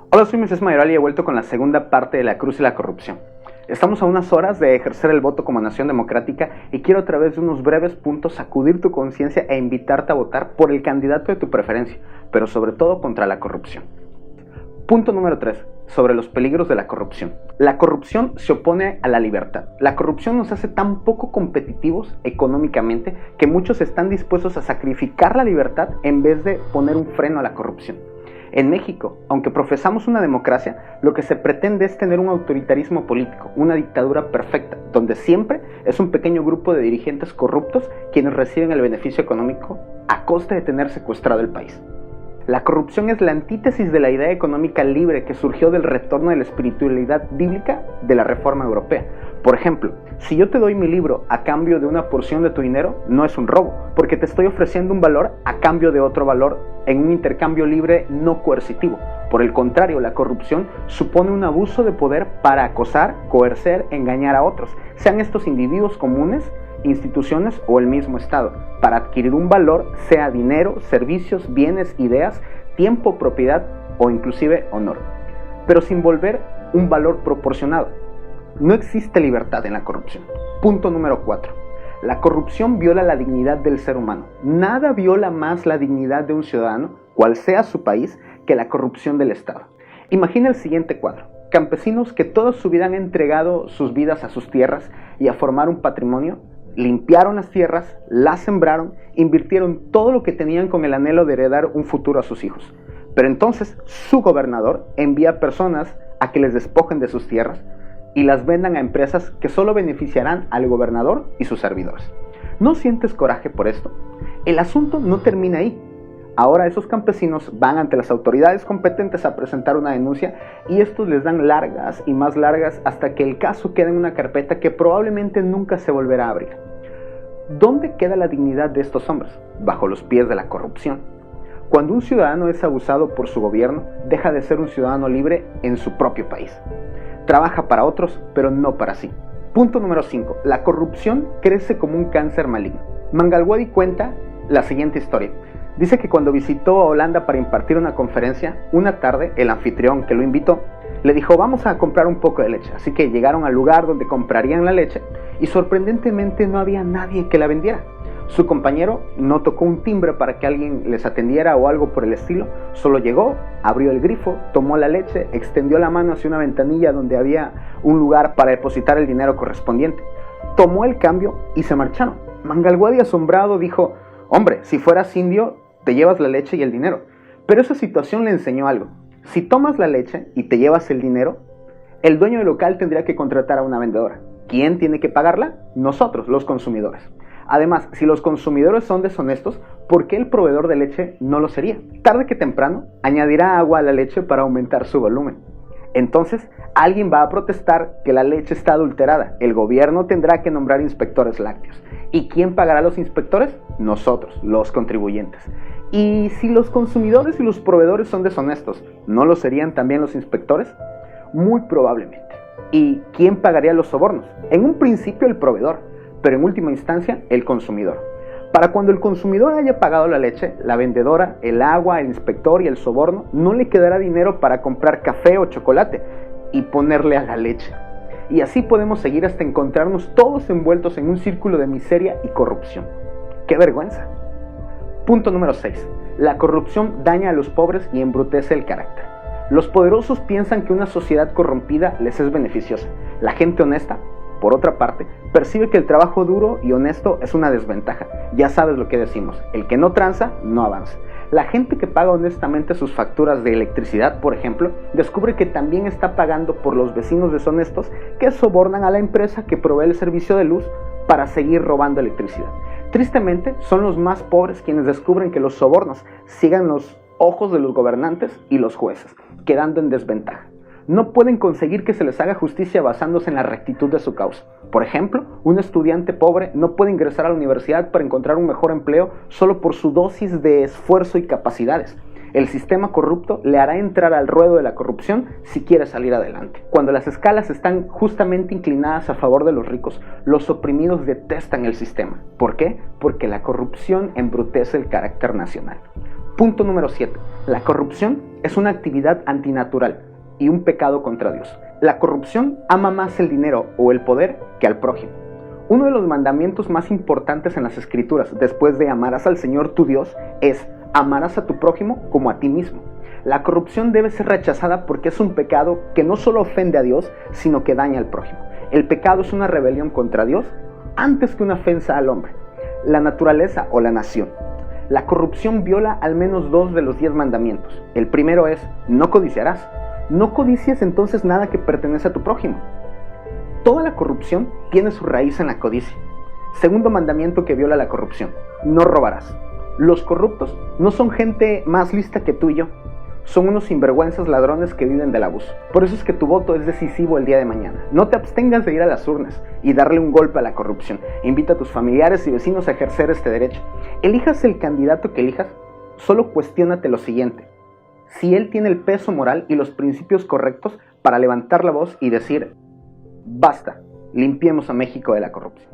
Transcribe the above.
Hola, soy Moisés Mayoral y he vuelto con la segunda parte de La Cruz y la Corrupción. Estamos a unas horas de ejercer el voto como nación democrática y quiero a través de unos breves puntos sacudir tu conciencia e invitarte a votar por el candidato de tu preferencia, pero sobre todo contra la corrupción. Punto número 3. Sobre los peligros de la corrupción. La corrupción se opone a la libertad. La corrupción nos hace tan poco competitivos económicamente que muchos están dispuestos a sacrificar la libertad en vez de poner un freno a la corrupción. En México, aunque profesamos una democracia, lo que se pretende es tener un autoritarismo político, una dictadura perfecta, donde siempre es un pequeño grupo de dirigentes corruptos quienes reciben el beneficio económico a costa de tener secuestrado el país. La corrupción es la antítesis de la idea económica libre que surgió del retorno de la espiritualidad bíblica de la Reforma Europea. Por ejemplo, si yo te doy mi libro a cambio de una porción de tu dinero, no es un robo, porque te estoy ofreciendo un valor a cambio de otro valor en un intercambio libre no coercitivo. Por el contrario, la corrupción supone un abuso de poder para acosar, coercer, engañar a otros, sean estos individuos comunes, instituciones o el mismo Estado, para adquirir un valor, sea dinero, servicios, bienes, ideas, tiempo, propiedad o inclusive honor, pero sin volver un valor proporcionado. No existe libertad en la corrupción. Punto número 4. La corrupción viola la dignidad del ser humano. Nada viola más la dignidad de un ciudadano, cual sea su país, que la corrupción del Estado. Imagina el siguiente cuadro. Campesinos que toda su vida han entregado sus vidas a sus tierras y a formar un patrimonio, limpiaron las tierras, las sembraron, invirtieron todo lo que tenían con el anhelo de heredar un futuro a sus hijos. Pero entonces su gobernador envía personas a que les despojen de sus tierras y las vendan a empresas que solo beneficiarán al gobernador y sus servidores. ¿No sientes coraje por esto? El asunto no termina ahí. Ahora esos campesinos van ante las autoridades competentes a presentar una denuncia y estos les dan largas y más largas hasta que el caso quede en una carpeta que probablemente nunca se volverá a abrir. ¿Dónde queda la dignidad de estos hombres? Bajo los pies de la corrupción. Cuando un ciudadano es abusado por su gobierno, deja de ser un ciudadano libre en su propio país. Trabaja para otros, pero no para sí. Punto número 5. La corrupción crece como un cáncer maligno. Mangalwadi cuenta la siguiente historia. Dice que cuando visitó a Holanda para impartir una conferencia, una tarde el anfitrión que lo invitó le dijo: vamos a comprar un poco de leche. Así que llegaron al lugar donde comprarían la leche y sorprendentemente no había nadie que la vendiera. Su compañero no tocó un timbre para que alguien les atendiera o algo por el estilo, solo llegó, abrió el grifo, tomó la leche, extendió la mano hacia una ventanilla donde había un lugar para depositar el dinero correspondiente. Tomó el cambio y se marcharon. Mangalwadi, asombrado, dijo: hombre, si fueras indio, te llevas la leche y el dinero. Pero esa situación le enseñó algo. Si tomas la leche y te llevas el dinero, el dueño del local tendría que contratar a una vendedora. ¿Quién tiene que pagarla? Nosotros, los consumidores. Además, si los consumidores son deshonestos, ¿por qué el proveedor de leche no lo sería? Tarde que temprano, añadirá agua a la leche para aumentar su volumen. Entonces, alguien va a protestar que la leche está adulterada. El gobierno tendrá que nombrar inspectores lácteos. ¿Y quién pagará a los inspectores? Nosotros, los contribuyentes. Y si los consumidores y los proveedores son deshonestos, ¿no lo serían también los inspectores? Muy probablemente. ¿Y quién pagaría los sobornos? En un principio el proveedor, pero en última instancia el consumidor. Para cuando el consumidor haya pagado la leche, la vendedora, el agua, el inspector y el soborno, no le quedará dinero para comprar café o chocolate y ponerle a la leche. Y así podemos seguir hasta encontrarnos todos envueltos en un círculo de miseria y corrupción. ¡Qué vergüenza! Punto número 6. La corrupción daña a los pobres y embrutece el carácter. Los poderosos piensan que una sociedad corrompida les es beneficiosa. La gente honesta, por otra parte, percibe que el trabajo duro y honesto es una desventaja. Ya sabes lo que decimos: el que no tranza, no avanza. La gente que paga honestamente sus facturas de electricidad, por ejemplo, descubre que también está pagando por los vecinos deshonestos que sobornan a la empresa que provee el servicio de luz para seguir robando electricidad. Tristemente, son los más pobres quienes descubren que los sobornos siguen los ojos de los gobernantes y los jueces, quedando en desventaja. No pueden conseguir que se les haga justicia basándose en la rectitud de su causa. Por ejemplo, un estudiante pobre no puede ingresar a la universidad para encontrar un mejor empleo solo por su dosis de esfuerzo y capacidades. El sistema corrupto le hará entrar al ruedo de la corrupción si quiere salir adelante. Cuando las escalas están justamente inclinadas a favor de los ricos, los oprimidos detestan el sistema. ¿Por qué? Porque la corrupción embrutece el carácter nacional. Punto número 7. La corrupción es una actividad antinatural y un pecado contra Dios. La corrupción ama más el dinero o el poder que al prójimo. Uno de los mandamientos más importantes en las Escrituras, después de amarás al Señor tu Dios, es amarás a tu prójimo como a ti mismo. La corrupción debe ser rechazada porque es un pecado que no solo ofende a Dios, sino que daña al prójimo. El pecado es una rebelión contra Dios antes que una ofensa al hombre, la naturaleza o la nación. La corrupción viola al menos 2 de los 10 mandamientos. El primero es, no codiciarás. No codicies entonces nada que pertenece a tu prójimo. Toda la corrupción tiene su raíz en la codicia. Segundo mandamiento que viola la corrupción, no robarás. Los corruptos no son gente más lista que tú y yo. Son unos sinvergüenzas ladrones que viven del abuso. Por eso es que tu voto es decisivo el día de mañana. No te abstengas de ir a las urnas y darle un golpe a la corrupción. Invita a tus familiares y vecinos a ejercer este derecho. Elijas el candidato que elijas, solo cuestiónate lo siguiente. Si él tiene el peso moral y los principios correctos para levantar la voz y decir, basta, limpiemos a México de la corrupción.